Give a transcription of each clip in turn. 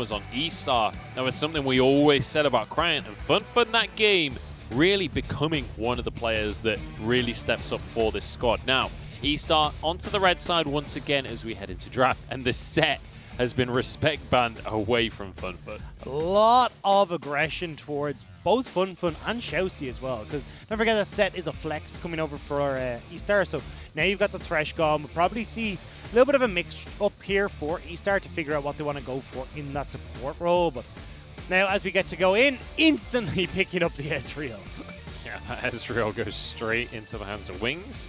was on eStar. That was something we always said about Cryant, and Fenfen that game really becoming one of the players that really steps up for this squad. Now, eStar onto the red side once again as we head into draft, and the set has been respect banned away from Fenfen. A lot of aggression towards both Fenfen and xiaoC as well, because don't forget that set is a flex coming over for eStar, so now you've got the Thresh gone. We'll probably see a little bit of a mix up here for eStar to figure out what they want to go for in that support role, but now as we get to go in, instantly picking up the Ezreal. Yeah, Ezreal goes straight into the hands of Wings.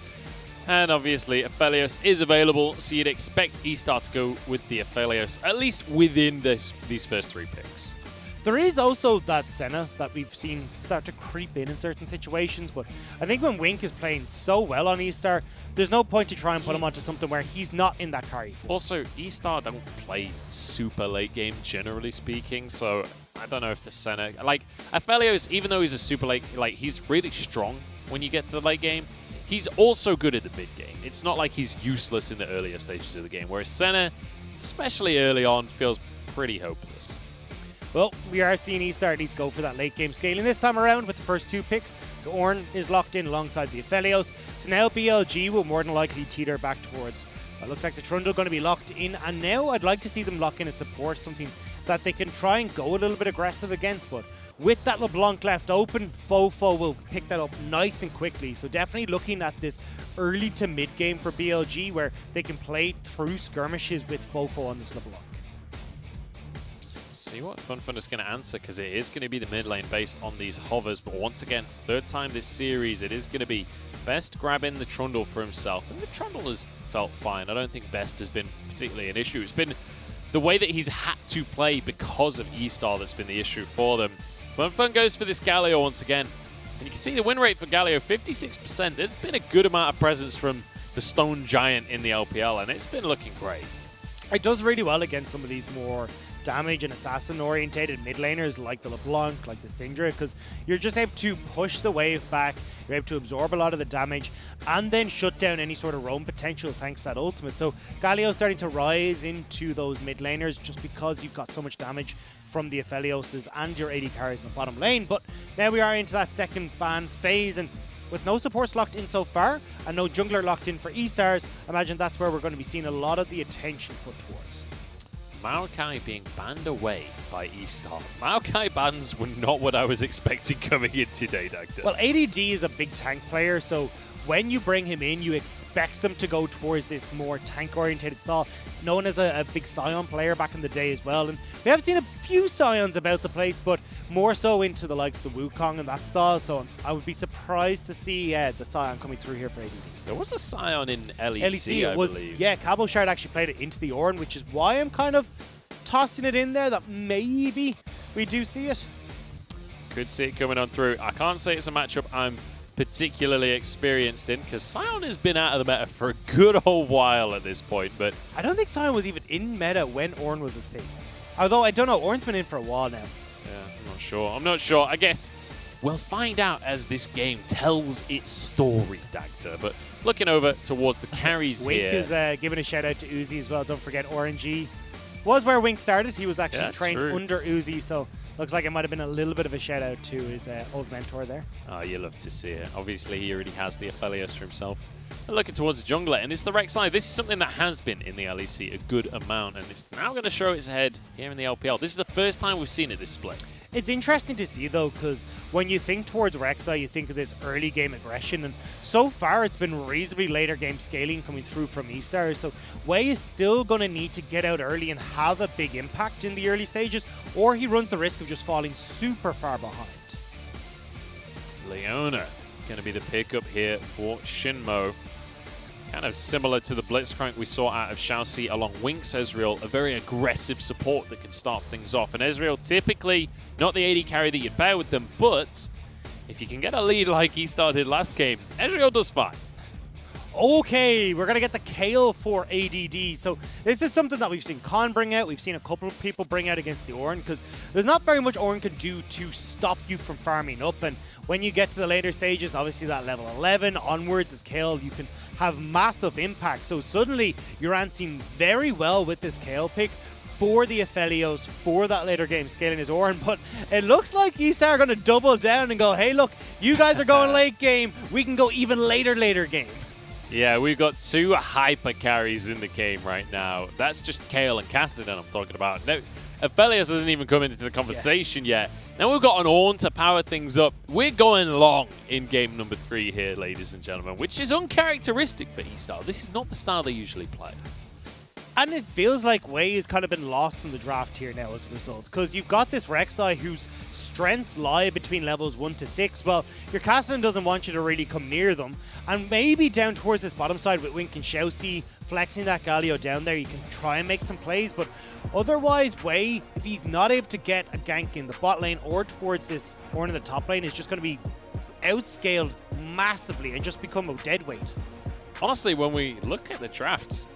And obviously, Aphelios is available, so you'd expect eStar to go with the Aphelios, at least within these first 3 picks. There is also that Senna that we've seen start to creep in certain situations, but I think when Wink is playing so well on eStar, there's no point to try and put him onto something where he's not in that carry. Also, eStar don't play super late game, generally speaking, so I don't know if the Senna... Like, Aphelios, even though he's a super late... Like, he's really strong when you get to the late game. He's also good at the mid game. It's not like he's useless in the earlier stages of the game, whereas Senna, especially early on, feels pretty hopeless. Well, we are seeing eStar at least go for that late game scaling this time around with the first 2 picks. The Ornn is locked in alongside the Aphelios, so now BLG will more than likely teeter back towards. It looks like the Trundle going to be locked in, and now I'd like to see them lock in a support, something that they can try and go a little bit aggressive against, but with that LeBlanc left open, FoFo will pick that up nice and quickly. So definitely looking at this early to mid game for BLG where they can play through skirmishes with FoFo on this LeBlanc. See what Fenfen is going to answer, because it is going to be the mid lane based on these hovers. But once again, 3rd time this series, it is going to be Best grabbing the Trundle for himself. And the Trundle has felt fine. I don't think Best has been particularly an issue. It's been the way that he's had to play because of eStar that's been the issue for them. Fenfen goes for this Galio once again. And you can see the win rate for Galio, 56%. There's been a good amount of presence from the Stone Giant in the LPL, and it's been looking great. It does really well against some of these more damage and assassin-orientated mid laners like the LeBlanc, like the Syndra, because you're just able to push the wave back, you're able to absorb a lot of the damage, and then shut down any sort of roam potential thanks to that ultimate. So Galio starting to rise into those mid laners just because you've got so much damage from the Aphelioses and your AD carries in the bottom lane. But now we are into that second ban phase, and with no supports locked in so far, and no jungler locked in for eStars, I imagine that's where we're going to be seeing a lot of the attention put towards. Maokai being banned away by eStar. Maokai bans were not what I was expecting coming in today, Doctor. Well, ADD is a big tank player, so when you bring him in, you expect them to go towards this more tank-orientated style, known as a big Sion player back in the day as well. And we have seen a few Sions about the place, but more so into the likes of the Wukong and that style, so I would be surprised to see the Sion coming through here for ADD. There was a Sion in LEC, I believe. Yeah, Cabochard actually played it into the Ornn, which is why I'm kind of tossing it in there that maybe we do see it. Could see it coming on through. I can't say it's a matchup I'm particularly experienced in, because Sion has been out of the meta for a good old while at this point, but I don't think Sion was even in meta when Ornn was a thing. Although, I don't know, Ornn's been in for a while now. Yeah, I'm not sure. I guess we'll find out as this game tells its story, Dagda. But looking over towards the carries Wink here. is giving a shout out to Uzi as well. Don't forget, RNG was where Wink started. He was actually trained under Uzi, so looks like it might have been a little bit of a shout out to his old mentor there. Oh, you love to see it. Obviously, he already has the Aphelios for himself. And looking towards the jungler, and it's the Rek'Sai. This is something that has been in the LEC a good amount, and it's now going to show its head here in the LPL. This is the first time we've seen it this split. It's interesting to see, though, because when you think towards Rek'Sai, you think of this early game aggression, and so far it's been reasonably later game scaling coming through from eStar, so Wei is still going to need to get out early and have a big impact in the early stages, or he runs the risk of just falling super far behind. Leona going to be the pickup here for XinMo. Kind of similar to the Blitzcrank we saw out of xiaoC along Wink's Ezreal, a very aggressive support that can start things off. And Ezreal typically not the AD carry that you'd pair with them, but if you can get a lead like he started last game, Ezreal does fine. Okay, we're going to get the Kayle for ADD. So this is something that we've seen Khan bring out. We've seen a couple of people bring out against the Ornn, because there's not very much Ornn can do to stop you from farming up. And when you get to the later stages, obviously that level 11 onwards is Kayle, you can have massive impact. So suddenly you're answering very well with this Kayle pick. for the Aphelios for that later game scaling his Ornn, but it looks like eStar are going to double down and go, hey, look, you guys are going late game. We can go even later game. Yeah, we've got 2 hyper carries in the game right now. That's just Kayle and Kassadin I'm talking about. No, Aphelios hasn't even come into the conversation yet. Now we've got an Ornn to power things up. We're going long in game number 3 here, ladies and gentlemen, which is uncharacteristic for eStar. This is not the style they usually play. And it feels like Wei has kind of been lost in the draft here now as a result, because you've got this Rek'Sai whose strengths lie between levels 1 to 6. Well, your Kassadin doesn't want you to really come near them, and maybe down towards this bottom side with Wink and xiaoC flexing that Galio down there, you can try and make some plays, but otherwise Wei, if he's not able to get a gank in the bot lane or towards this Ornn in the top lane, is just going to be outscaled massively and just become a dead weight. Honestly, when we look at the draft,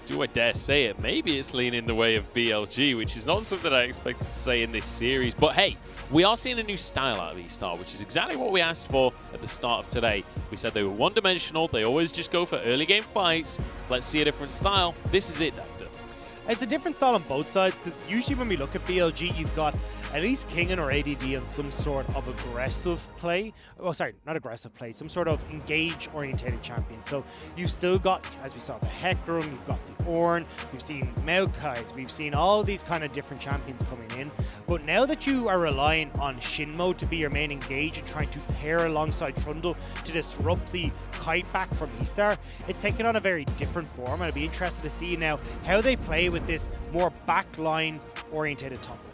do I dare say it? Maybe it's leaning the way of BLG, which is not something I expected to say in this series. But hey, we are seeing a new style out of eStar, which is exactly what we asked for at the start of today. We said they were one-dimensional. They always just go for early game fights. Let's see a different style. This is it, Doctor. It's a different style on both sides, because usually when we look at BLG, you've got at least Kingen or ADD on some sort of aggressive play. Oh, sorry, not aggressive play, some sort of engage-orientated champion. So you've still got, as we saw, the Hecarim, you've got the Ornn, we've seen Maokai's, we've seen all these kind of different champions coming in. But now that you are relying on XinMo to be your main engage and trying to pair alongside Trundle to disrupt the kite back from eStar, it's taken on a very different form. I'd be interested to see now how they play with this more backline-orientated top lane.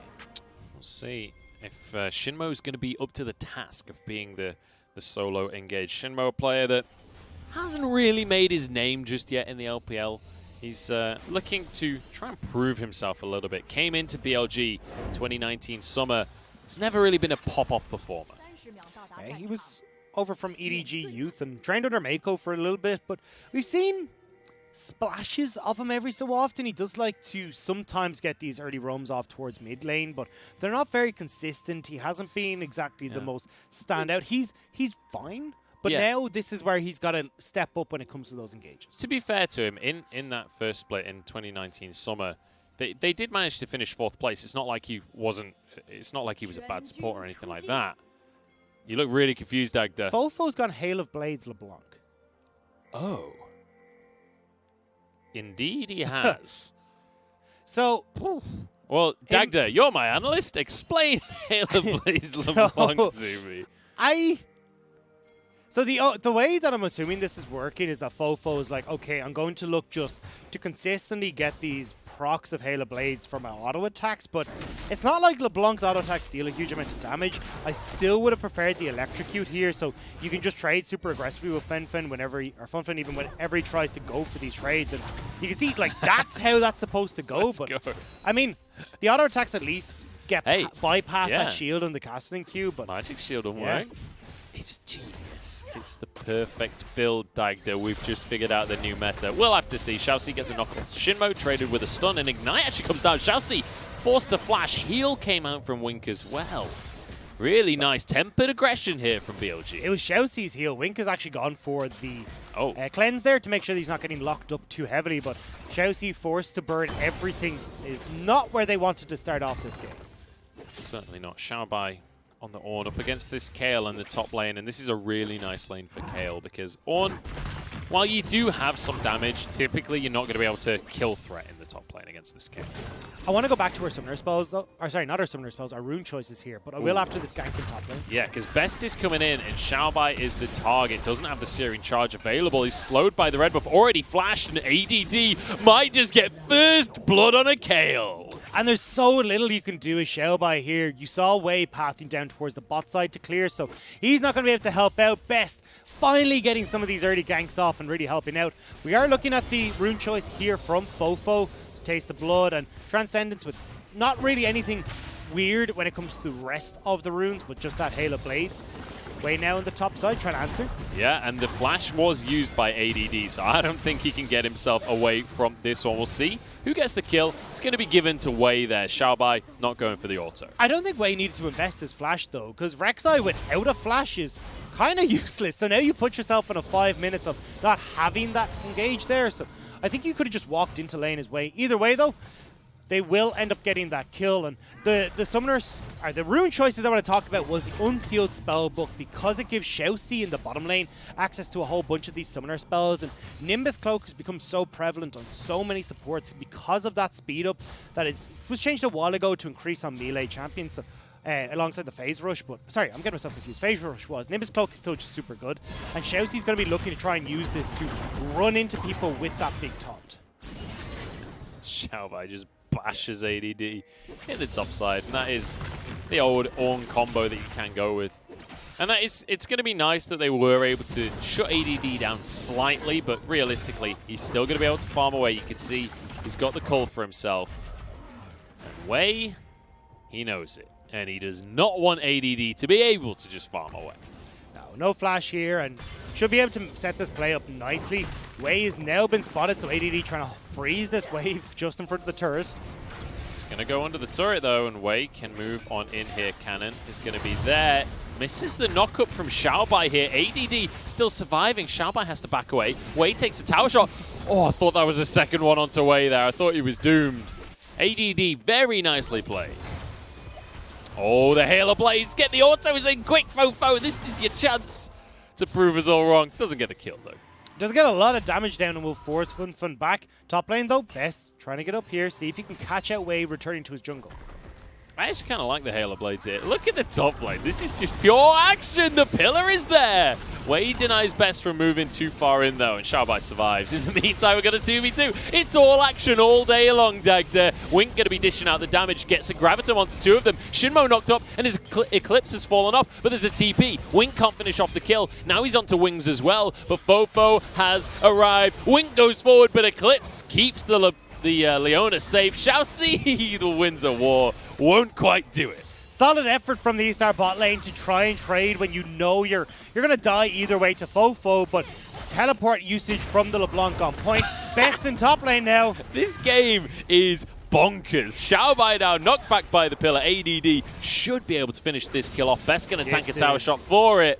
We'll see if XinMo is going to be up to the task of being the solo engaged. XinMo, a player that hasn't really made his name just yet in the LPL. He's looking to try and prove himself a little bit. Came into BLG 2019 summer. He's never really been a pop-off performer. Yeah, he was over from EDG Youth and trained under Mako for a little bit, but we've seen splashes of him every so often. He does like to sometimes get these early roams off towards mid lane, but they're not very consistent. He hasn't been exactly the most standout. He's fine, but now this is where he's got to step up when it comes to those engages. To be fair to him, in that first split in 2019 summer, they did manage to finish 4th place. It's not like he wasn't. It's not like he was a bad support or anything like that. You look really confused, Dagda. FoFo's gone Hail of Blades LeBlanc. Oh. Indeed he has. So, well, Dagda, you're my analyst. Explain Hail of Blades LeBlanc to me. So the way that I'm assuming this is working is that FoFo is like, okay, I'm going to look just to consistently get these procs of Hail of Blades for my auto attacks, but it's not like LeBlanc's auto attacks deal a huge amount of damage. I still would have preferred the electrocute here, so you can just trade super aggressively with Fenfen whenever or Fenfen even whenever he tries to go for these trades, and you can see like that's how that's supposed to go. I mean, the auto attacks at least get bypass that shield in the casting queue, but magic shield don't work. It's genius. It's the perfect build, Dagda. We've just figured out the new meta. We'll have to see. xiaoC gets a knock on XinMo, traded with a stun, and Ignite actually comes down. xiaoC forced to flash. Heal came out from Wink as well. Really nice tempered aggression here from BLG. It was xiaoC's heal. Wink has actually gone for the cleanse there to make sure that he's not getting locked up too heavily, but xiaoC forced to burn everything is not where they wanted to start off this game. Certainly not. Xiaobai on the Ornn up against this Kayle in the top lane, and this is a really nice lane for Kayle because Ornn, while you do have some damage, typically you're not going to be able to kill threat in the top lane against this Kayle. I want to go back to our summoner spells though. Or sorry, not our summoner spells, our rune choices here, but I will after this gank in top lane. Yeah, because Best is coming in and Xiaobai is the target. Doesn't have the Searing Charge available. He's slowed by the red buff, already flashed, and ADD might just get first blood on a Kayle. And there's so little you can do as Xiaobai here. You saw Wei pathing down towards the bot side to clear, so he's not going to be able to help out. Best finally getting some of these early ganks off and really helping out. We are looking at the rune choice here from FoFo, Taste of Blood and Transcendence, with not really anything weird when it comes to the rest of the runes, but just that Hail of Blades. Wei now on the top side trying to answer. Yeah, and the flash was used by ADD, so I don't think he can get himself away from this one. We'll see who gets the kill. It's going to be given to Wei there. Xiaobai not going for the auto. I don't think Wei needs to invest his flash though, because Rek'Sai without a flash is kind of useless. So now you put yourself in a 5 minutes of not having that engage there. So I think you could have just walked into lane his way. Either way, though, they will end up getting that kill. And the summoners, or the rune choices I want to talk about was the Unsealed Spellbook, because it gives xiaoC in the bottom lane access to a whole bunch of these summoner spells. And Nimbus Cloak has become so prevalent on so many supports because of that speed up that was changed a while ago to increase on melee champions. So, alongside the Phase Rush, but sorry, I'm getting myself confused. Phase Rush was. Nimbus Cloak is still just super good. And xiaoC is going to be looking to try and use this to run into people with that big taunt. Xiaobai just bashes ADD in the top side, and that is the old Ornn combo that you can go with. And that is, it's going to be nice that they were able to shut ADD down slightly, but realistically, he's still going to be able to farm away. You can see he's got the call for himself. And Wei, he knows it, and he does not want ADD to be able to just farm away. No flash here, and should be able to set this play up nicely. Wei has now been spotted, so ADD trying to freeze this wave just in front of the turret. It's going to go under the turret, though, and Wei can move on in here. Cannon is going to be there. Misses the knock-up from Xiaobai here. ADD still surviving. Xiaobai has to back away. Wei takes a tower shot. Oh, I thought that was a second one onto Wei there. I thought he was doomed. ADD very nicely played. Oh, the Halo Blades. Get the autos in quick, FoFo. This is your chance to prove us all wrong. Doesn't get the kill, though. Does get a lot of damage down and will force Fenfen back. Top lane, though, Best trying to get up here. See if he can catch out Wei returning to his jungle. I actually kind of like the Halo Blades here. Look at the top lane. This is just pure action. The pillar is there. Wei denies Best from moving too far in, though, and Xiaobai survives. In the meantime, we've got a 2v2. It's all action all day long, Dagda. Wink going to be dishing out the damage. Gets a Graviton onto two of them. XinMo knocked up, and his Eclipse has fallen off, but there's a TP. Wink can't finish off the kill. Now he's onto Wings as well, but FoFo has arrived. Wink goes forward, but Eclipse keeps the Leona safe. xiaoC, the wins a war. Won't quite do it. Solid effort from the eStar bot lane to try and trade when you know you're going to die either way to FoFo, but teleport usage from the LeBlanc on point. Best in top lane now. This game is bonkers. Xiaobai now knocked back by the pillar. ADD should be able to finish this kill off. Best going to tank a tower shot for it.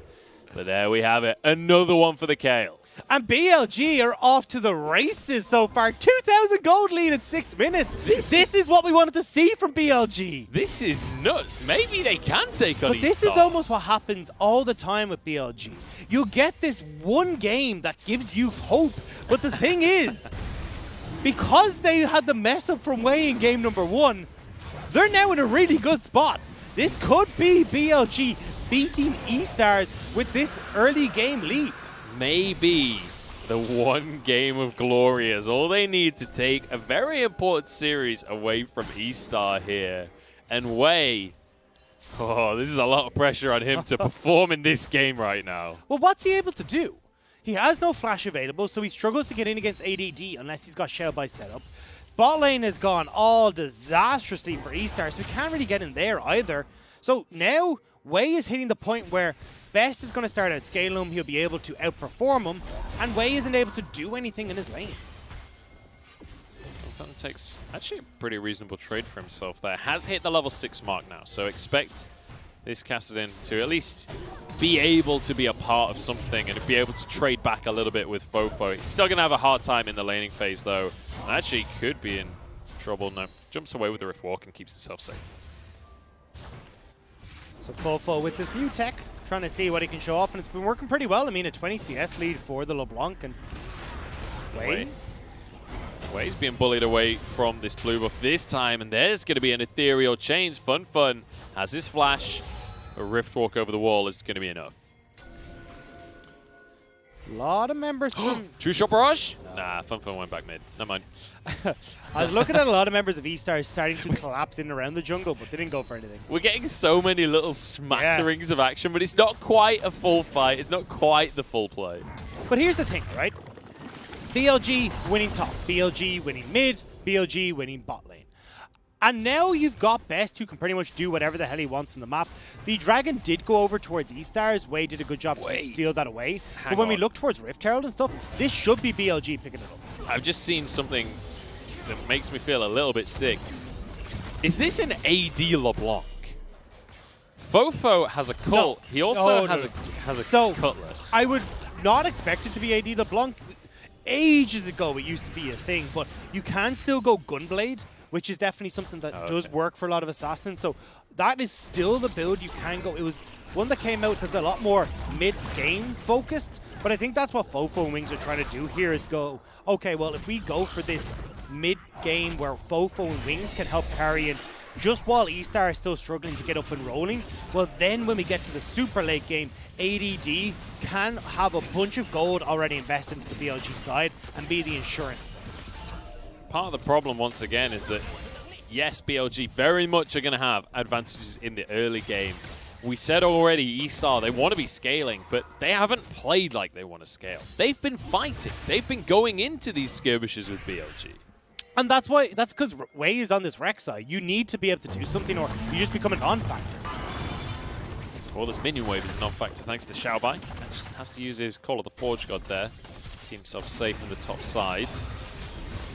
But there we have it. Another one for the Kayle. And BLG are off to the races so far. 2,000 gold lead in 6 minutes. This is what we wanted to see from BLG. This is nuts. Maybe they can take on eStar. But this is almost what happens all the time with BLG. You get this one game that gives you hope. But the thing is, because they had the mess up from Wei in game number 1, they're now in a really good spot. This could be BLG beating eStars with this early game lead. Maybe the one game of glory is all they need to take a very important series away from eStar here. And Wei, oh, this is a lot of pressure on him to perform in this game right now. Well, what's he able to do? He has no flash available, so he struggles to get in against ADD unless he's got Xiaobai set up. Bot lane has gone all disastrously for eStar, so he can't really get in there either. So now Wei is hitting the point where Best is going to start outscaling him, he'll be able to outperform him, and Wei isn't able to do anything in his lanes. That takes actually a pretty reasonable trade for himself there. Has hit the level 6 mark now, so expect this Kassadin to at least be able to be a part of something and be able to trade back a little bit with FoFo. He's still going to have a hard time in the laning phase, though, and actually could be in trouble. No, jumps away with the Rift Walk and keeps himself safe. So FoFo with this new tech, trying to see what he can show off, and it's been working pretty well. I mean, a 20 CS lead for the LeBlanc, and Wei's being bullied away from this blue buff this time, and there's going to be an ethereal change. Fenfen has his flash. A Rift Walk over the wall is going to be enough. A lot of members from... True Shot Barrage? Nah, Fenfen went back mid. Never mind. I was looking at a lot of members of eStar starting to collapse in around the jungle, but they didn't go for anything. We're getting so many little smatterings of action, but it's not quite a full fight. It's not quite the full play. But here's the thing, right? BLG winning top, BLG winning mid, BLG winning bot lane. And now you've got Best, who can pretty much do whatever the hell he wants on the map. The Dragon did go over towards eStars. Wei did a good job to steal that away. But when we look towards Rift Herald and stuff, this should be BLG picking it up. I've just seen something that makes me feel a little bit sick. Is this an AD LeBlanc? FoFo has a cult. He also has a so cutlass. I would not expect it to be AD LeBlanc. ages ago it used to be a thing, but you can still go Gunblade, which is definitely something that does work for a lot of assassins. So that is still the build you can go. It was one that came out that's a lot more mid-game focused, but I think that's what FoFo and Wings are trying to do here is go, okay, well, if we go for this mid-game where FoFo and Wings can help carry in just while eStar is still struggling to get up and rolling, well, then when we get to the super late game, ADD can have a bunch of gold already invested into the BLG side and be the insurance. Part of the problem, once again, is that, yes, BLG very much are going to have advantages in the early game. We said already, eStar, they want to be scaling, but they haven't played like they want to scale. They've been fighting. They've been going into these skirmishes with BLG. And that's because Wei is on this Rek'Sai. You need to be able to do something or you just become a non-factor. Well, this minion wave is a non-factor thanks to Xiaobai. Just has to use his Call of the Forge God there. Keep himself safe in the top side.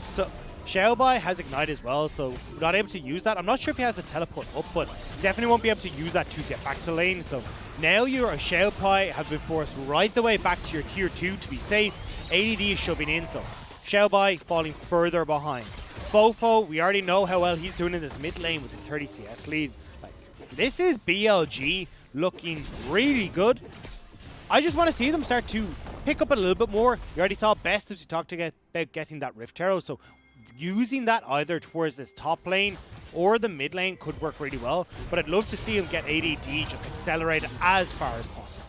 So Xiaobai has Ignite as well, so we're not able to use that. I'm not sure if he has the teleport up, but definitely won't be able to use that to get back to lane. So now your Xiaobai have been forced right the way back to your tier 2 to be safe. ADD is shoving in, so Xiaobai falling further behind. FoFo, we already know how well he's doing in this mid lane with the 30 CS lead. Like, this is BLG looking really good. I just want to see them start to pick up a little bit more. You already saw Best as we talked about getting that Rift Arrow, so using that either towards this top lane or the mid lane could work really well, but I'd love to see him get ADD just accelerated as far as possible.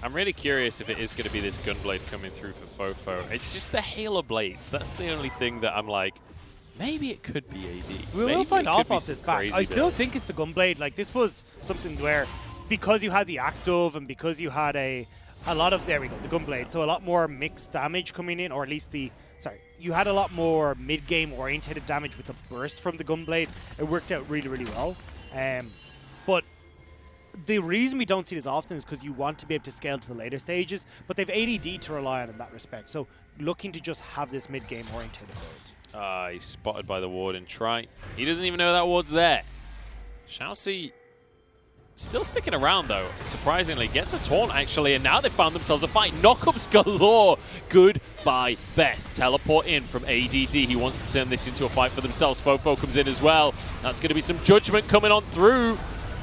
I'm really curious if it is going to be this Gunblade coming through for FoFo. It's just the Halo Blades. That's the only thing that I'm like, maybe it could be AD. We will find off this back. I still think it's the Gunblade. Like, this was something where, because you had the Active and because you had a lot of, there we go, the Gunblade, so a lot more mixed damage coming in, or at least you had a lot more mid-game orientated damage with the burst from the Gunblade. It worked out really, really well. But the reason we don't see this often is because you want to be able to scale to the later stages, but they've ADD to rely on in that respect. So looking to just have this mid-game orientated build. He's spotted by the ward and try. He doesn't even know that ward's there. ShiauC still sticking around though, surprisingly. Gets a taunt actually, and now they found themselves a fight. Knockups galore. Goodbye Best. Teleport in from ADD. He wants to turn this into a fight for themselves. FoFo comes in as well. That's going to be some judgment coming on through.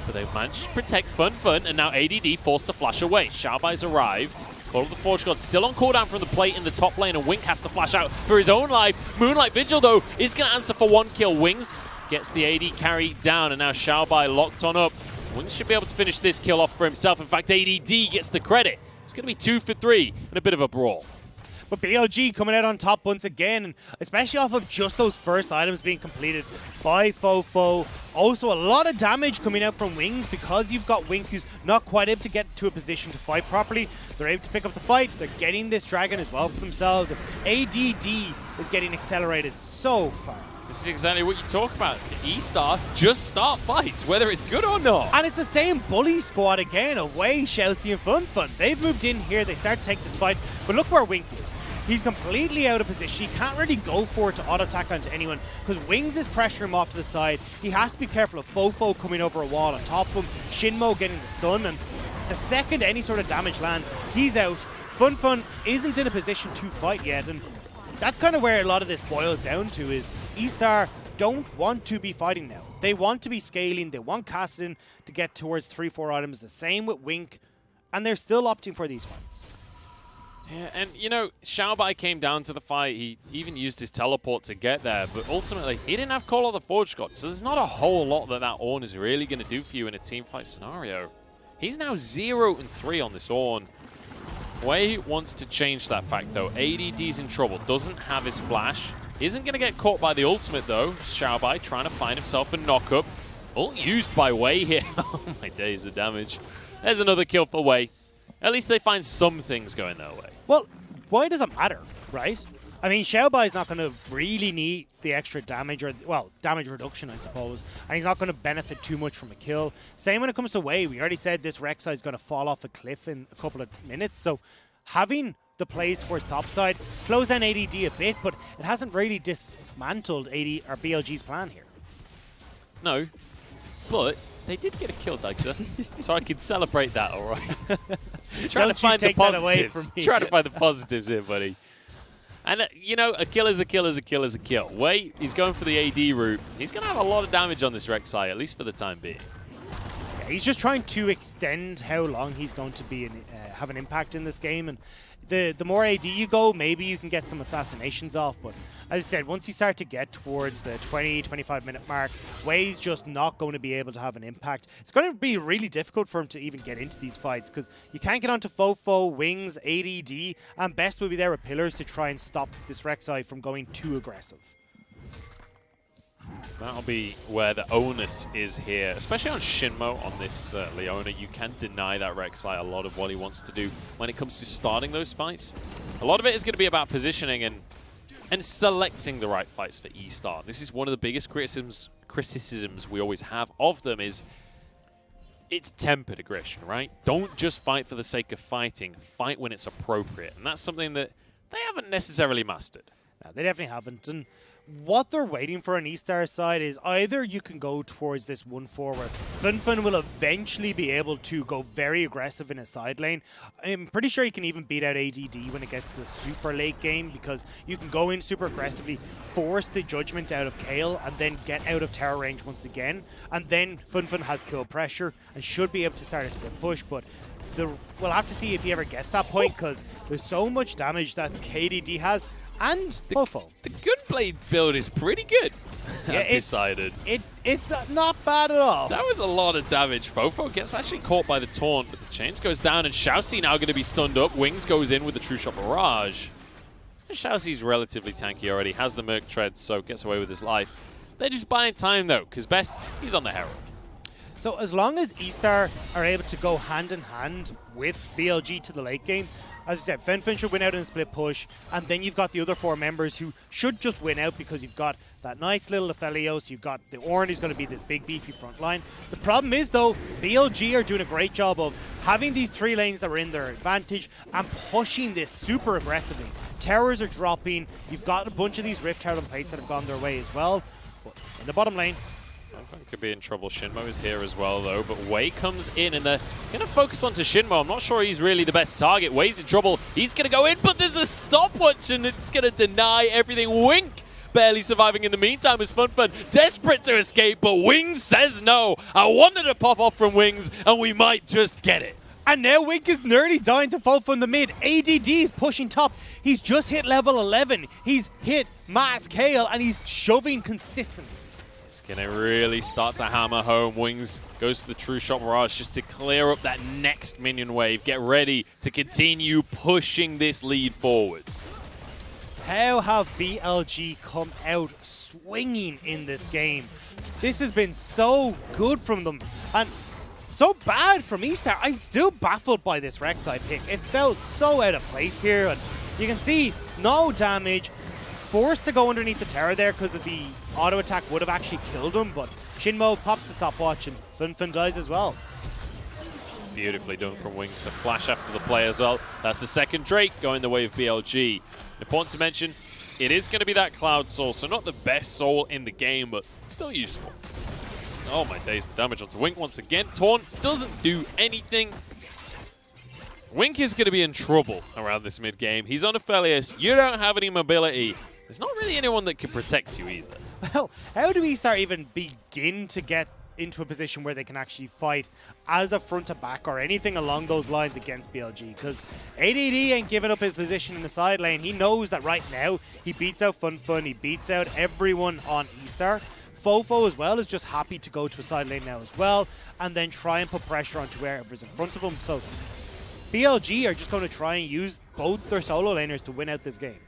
But they've managed to protect Fenfen, and now ADD forced to flash away. Xiaobai's arrived. Call of the Forge God still on cooldown from the plate in the top lane, and Wink has to flash out for his own life. Moonlight Vigil, though, is going to answer for one kill. Wings gets the AD carry down, and now Xiaobai locked on up. Wings should be able to finish this kill off for himself. In fact, ADD gets the credit. It's going to be 2 for 3 and a bit of a brawl. But BLG coming out on top once again, and especially off of just those first items being completed by FoFo. Also, a lot of damage coming out from Wings because you've got Wink who's not quite able to get to a position to fight properly. They're able to pick up the fight. They're getting this dragon as well for themselves. And ADD is getting accelerated so far. This is exactly what you talk about. eStar just start fights, whether it's good or not. And it's the same bully squad again, away xiaoC and Fenfen. They've moved in here, they start to take this fight, but look where Wink is. He's completely out of position. He can't really go for it to auto-attack onto anyone because Wings is pressuring him off to the side. He has to be careful of FoFo coming over a wall on top of him, XinMo getting the stun, and the second any sort of damage lands, he's out. Fenfen isn't in a position to fight yet, and that's kind of where a lot of this boils down to is eStar don't want to be fighting now. They want to be scaling. They want Kassadin to get towards 3-4 items. The same with Wink, and they're still opting for these fights. Yeah, and you know, Xiaobai came down to the fight. He even used his teleport to get there, but ultimately, he didn't have Call of the Forge God, so there's not a whole lot that Ornn is really going to do for you in a team fight scenario. He's now 0-3 on this Ornn. Wei wants to change that fact, though. ADD's in trouble, doesn't have his flash. Isn't going to get caught by the ultimate, though. Xiaobai trying to find himself a knock-up. Ult used by Wei here. Oh my days, the damage. There's another kill for Wei. At least they find some things going their way. Well, why does it matter, right? I mean, Xiaobai is not going to really need the extra damage, or, well, damage reduction, I suppose. And he's not going to benefit too much from a kill. Same when it comes to Wei. We already said this Rek'Sai is going to fall off a cliff in a couple of minutes. So having the plays towards topside slows down ADD a bit, but it hasn't really dismantled AD or BLG's plan here. No, but they did get a kill, Dagger, so I can celebrate that, all right? Trying to find the positives. Trying to find the positives here, buddy. And, you know, a kill is a kill is a kill is a kill. Wei, he's going for the AD route. He's going to have a lot of damage on this Rek'Sai, at least for the time being. Yeah, he's just trying to extend how long he's going to be have an impact in this game. And the more AD you go, maybe you can get some assassinations off. But as I said, once you start to get towards the 20-25 minute mark, Wei's just not going to be able to have an impact. It's going to be really difficult for him to even get into these fights because you can't get onto FoFo, Wings, ADD, and Best will be there with pillars to try and stop this Rek'Sai from going too aggressive. That'll be where the onus is here, especially on XinMo on this Leona. You can't deny that Rek'Sai a lot of what he wants to do when it comes to starting those fights. A lot of it is going to be about positioning and selecting the right fights for eStar. This is one of the biggest criticisms we always have of them is it's tempered aggression, right? Don't just fight for the sake of fighting. Fight when it's appropriate. And that's something that they haven't necessarily mastered. No, they definitely haven't. And what they're waiting for on eStar's side is either you can go towards this 1-4 where Fenfen will eventually be able to go very aggressive in a side lane. I'm pretty sure you can even beat out ADD when it gets to the super late game because you can go in super aggressively, force the judgment out of Kayle, and then get out of tower range once again. And then Fenfen has kill pressure and should be able to start a split push, but we'll have to see if he ever gets that point because there's so much damage that KDD has. And FoFo. The Gunblade build is pretty good, yeah, I've decided. It's not bad at all. That was a lot of damage. FoFo gets actually caught by the taunt, but the chains goes down, and ShiauC now going to be stunned up. Wings goes in with the True Shot Barrage. ShiauC's relatively tanky already, has the Merc Tread, so gets away with his life. They're just buying time, though, because Best, he's on the Herald. So as long as eStar are able to go hand in hand with BLG to the late game, as I said, Fenfen should win out in a split push, and then you've got the other 4 members who should just win out because you've got that nice little Aphelios, you've got the Ornn who's going to be this big beefy front line. The problem is though, BLG are doing a great job of having these 3 lanes that are in their advantage and pushing this super aggressively. Towers are dropping, you've got a bunch of these Rift Tower plates that have gone their way as well. But in the bottom lane, could be in trouble. XinMo is here as well, though, but Wei comes in, and they're going to focus onto XinMo. I'm not sure he's really the best target. Wei's in trouble. He's going to go in, but there's a stopwatch, and it's going to deny everything. Wink barely surviving in the meantime as Fenfen desperate to escape, but Wings says no. I wanted to pop off from Wings, and we might just get it. And now Wink is nearly dying to FoFo in the mid. ADD is pushing top. He's just hit level 11. He's hit Mass Kayle, and he's shoving consistently. It's going to really start to hammer home. Wings goes to the True Shot Barrage just to clear up that next minion wave. Get ready to continue pushing this lead forwards. How have BLG come out swinging in this game? This has been so good from them and so bad from eStar. I'm still baffled by this Rek'Sai pick. It felt so out of place here. And you can see no damage. Forced to go underneath the tower there because of the auto attack would have actually killed him, but XinMo pops the stopwatch and Fenfen dies as well. Beautifully done from Wings to flash after the play as well. That's the second Drake going the way of BLG. Important to mention, it is going to be that Cloud Soul, so not the best soul in the game, but still useful. Oh my days, the damage onto Wink once again. Taunt doesn't do anything. Wink is going to be in trouble around this mid game. He's on Aphelios. You don't have any mobility. There's not really anyone that can protect you either. Well, how do eStar even begin to get into a position where they can actually fight as a front to back or anything along those lines against BLG? Because ADD ain't giving up his position in the side lane. He knows that right now he beats out Fenfen, he beats out everyone on eStar. FoFo as well is just happy to go to a side lane now as well and then try and put pressure onto wherever's in front of him. So BLG are just going to try and use both their solo laners to win out this game.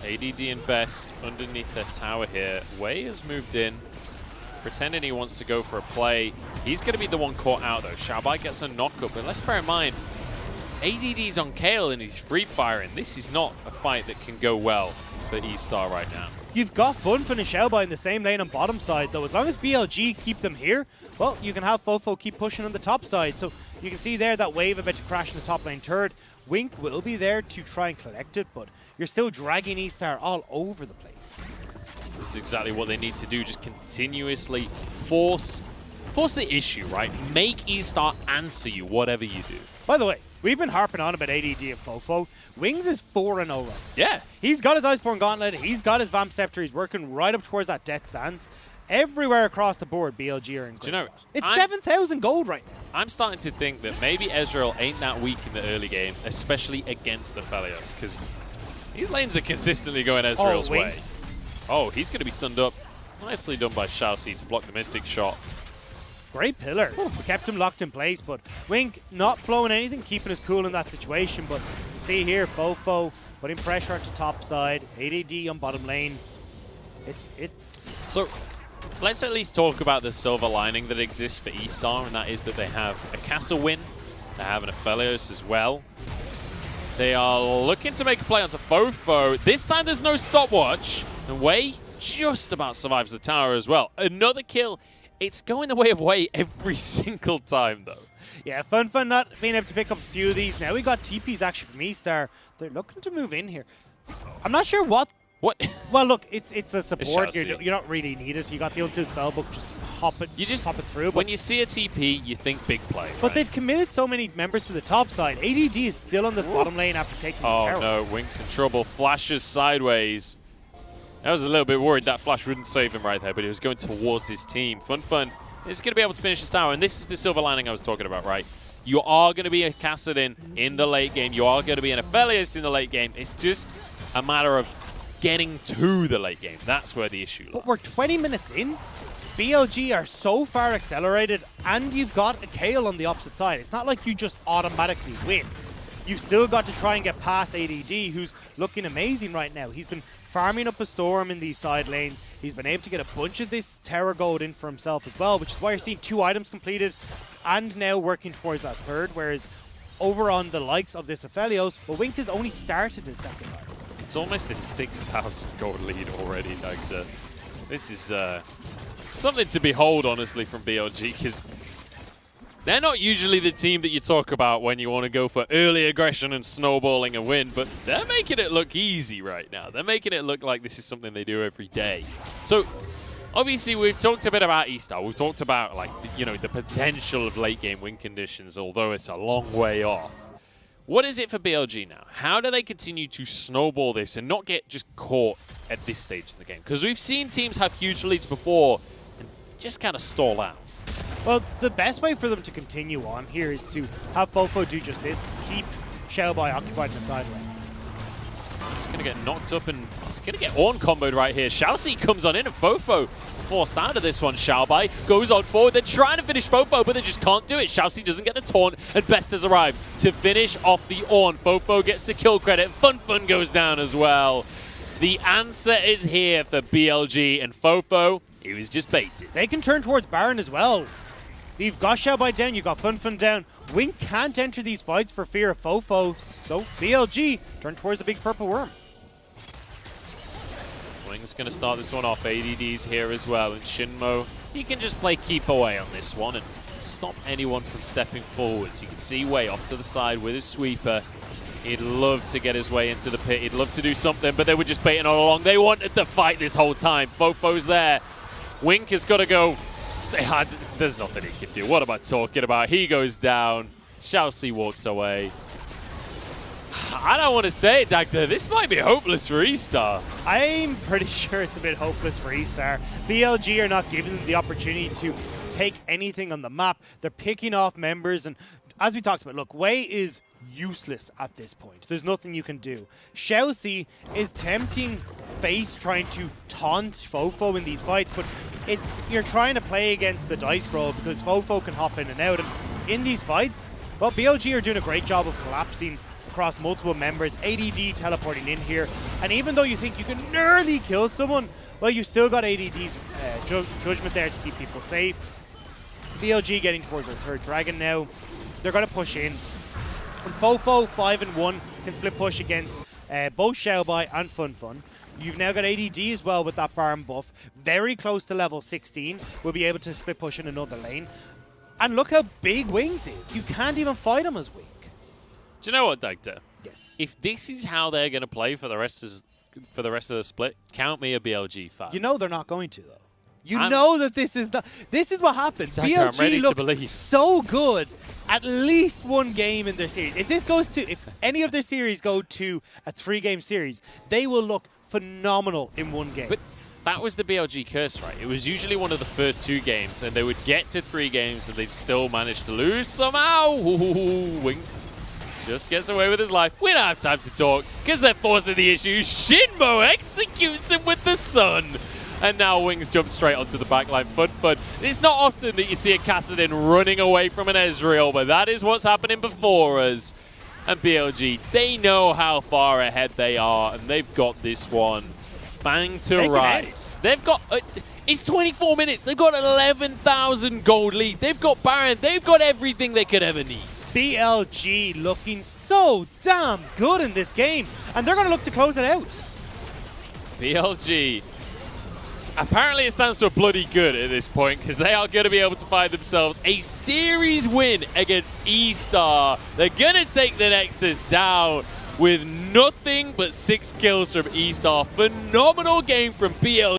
ADD and Best underneath their tower here. Wei has moved in, pretending he wants to go for a play. He's going to be the one caught out though. Xiaobai gets a knockup, but let's bear in mind, ADD's on Kayle and he's free firing. This is not a fight that can go well for eStar right now. You've got Fenfen and Xiaobai in the same lane on bottom side, though as long as BLG keep them here, well, you can have FoFo keep pushing on the top side. So you can see there that wave about to crash in the top lane turret. Wink will be there to try and collect it, but you're still dragging eStar all over the place. This is exactly what they need to do, just continuously force the issue, right? Make eStar answer you, whatever you do. By the way, We've been harping on about ADD and FoFo. Wings is 4-0 right now. Yeah. He's got his Iceborne Gauntlet. He's got his Vamp Scepter. He's working right up towards that Death Stance. Everywhere across the board, BLG are in good spot. It's 7,000 gold right now. I'm starting to think that maybe Ezreal ain't that weak in the early game, especially against Aphelios, because these lanes are consistently going Ezreal's way. Oh, he's going to be stunned up. Nicely done by xiaoC to block the Mystic shot. Great pillar. We kept him locked in place, but Wink not blowing anything, keeping us cool in that situation. But you see here, FoFo putting pressure onto top side, ADD on bottom lane. It's So let's at least talk about the silver lining that exists for eStar, and that is that they have a Kassadin win, they have an Aphelios as well. They are looking to make a play onto FoFo. This time there's no stopwatch, and Wei just about survives the tower as well. Another kill. It's going the way of Wei every single time, though. Yeah, Fenfen not being able to pick up a few of these. Now we got TPs actually from eStar. They're looking to move in here. I'm not sure what. Well, look, it's a support. You're not really needed. You got the Unsealed Spellbook, just hop it through. When you see a TP, you think big play. But they've committed so many members to the top side. ADD is still on this bottom lane after taking the tower. Oh no, Wink's in trouble. Flashes sideways. I was a little bit worried that flash wouldn't save him right there, but he was going towards his team. Fenfen is going to be able to finish his tower, and this is the silver lining I was talking about, right? You are going to be a Kassadin in the late game. You are going to be an Aphelios in the late game. It's just a matter of getting to the late game. That's where the issue lies. But we're 20 minutes in. BLG are so far accelerated, and you've got a Kayle on the opposite side. It's not like you just automatically win. You've still got to try and get past ADD, who's looking amazing right now. He's been farming up a storm in these side lanes. He's been able to get a bunch of this tower gold in for himself as well, which is why you're seeing 2 items completed and now working towards that third, whereas over on the likes of this Aphelios, well, Wink has only started his second item. It's almost a 6,000 gold lead already, Doctor. This is something to behold, honestly, from BLG, because they're not usually the team that you talk about when you want to go for early aggression and snowballing a win, but they're making it look easy right now. They're making it look like this is something they do every day. So, obviously, we've talked a bit about eStar. We've talked about, like, you know, the potential of late-game win conditions, although it's a long way off. What is it for BLG now? How do they continue to snowball this and not get just caught at this stage in the game? Because we've seen teams have huge leads before and just kind of stall out. Well, the best way for them to continue on here is to have FoFo do just this. Keep Xiaobai occupied in the side lane. He's going to get knocked up and he's going to get Ornn comboed right here. xiaoC comes on in and FoFo forced out of this one. Xiaobai goes on forward. They're trying to finish FoFo, but they just can't do it. xiaoC doesn't get the taunt, and Best has arrived to finish off the Ornn. FoFo gets the kill credit. Fenfen goes down as well. The answer is here for BLG, and FoFo, he was just baited. They can turn towards Baron as well. You've got Xiaobai down, you've got Fenfen down. Wink can't enter these fights for fear of FoFo, so BLG turn towards the big purple worm. Wing's going to start this one off. ADD's here as well, and XinMo, he can just play keep away on this one and stop anyone from stepping forwards. You can see Wei off to the side with his sweeper. He'd love to get his way into the pit. He'd love to do something, but they were just baiting all along. They wanted to fight this whole time. FoFo's there. Wink has got to go. There's nothing he can do. What am I talking about? He goes down. xiaoC walks away. I don't want to say it, Doctor. This might be hopeless for eStar. I'm pretty sure it's a bit hopeless for eStar. BLG are not giving them the opportunity to take anything on the map. They're picking off members, and as we talked about, look, Wei is useless at this point. There's nothing you can do. xiaoC is tempting face trying to taunt FoFo in these fights, but you're trying to play against the dice roll because FoFo can hop in and out. And in these fights, well, BLG are doing a great job of collapsing across multiple members. ADD teleporting in here, and even though you think you can nearly kill someone, well, you still got ADD's judgment there to keep people safe. BLG getting towards their third dragon now. They're going to push in. And FoFo 5-1 can split push against both Xiaobai and Fenfen. You've now got ADD as well with that Baron buff. Very close to level 16. We'll be able to split push in another lane. And look how big Wings is. You can't even fight him as Wing. Do you know what, Doctor? Yes. If this is how they're going to play for the rest of the split, count me a BLG fan. You know they're not going to, though. You know that this is what happens. Dagger, I'm ready BLG to look believe. so good at least one game in their series. If any of their series go to a 3-game series, they will look phenomenal in one game. But that was the BLG curse, right? It was usually one of the first 2 games, and they would get to 3 games, and they'd still manage to lose somehow. Ooh, Wing just gets away with his life. We don't have time to talk, because they're forcing the issue. XinMo executes him with the sun. And now Wings jump straight onto the backline. Fun. It's not often that you see a Kassadin running away from an Ezreal, but that is what's happening before us. And BLG, they know how far ahead they are, and they've got this one bang to rights. They've got... it's 24 minutes. They've got an 11,000 gold lead. They've got Baron. They've got everything they could ever need. BLG looking so damn good in this game, and they're going to look to close it out. BLG... apparently it stands for bloody good at this point, because they are going to be able to find themselves a series win against eStar. They're going to take the Nexus down with nothing but 6 kills from eStar. Phenomenal game from BLG.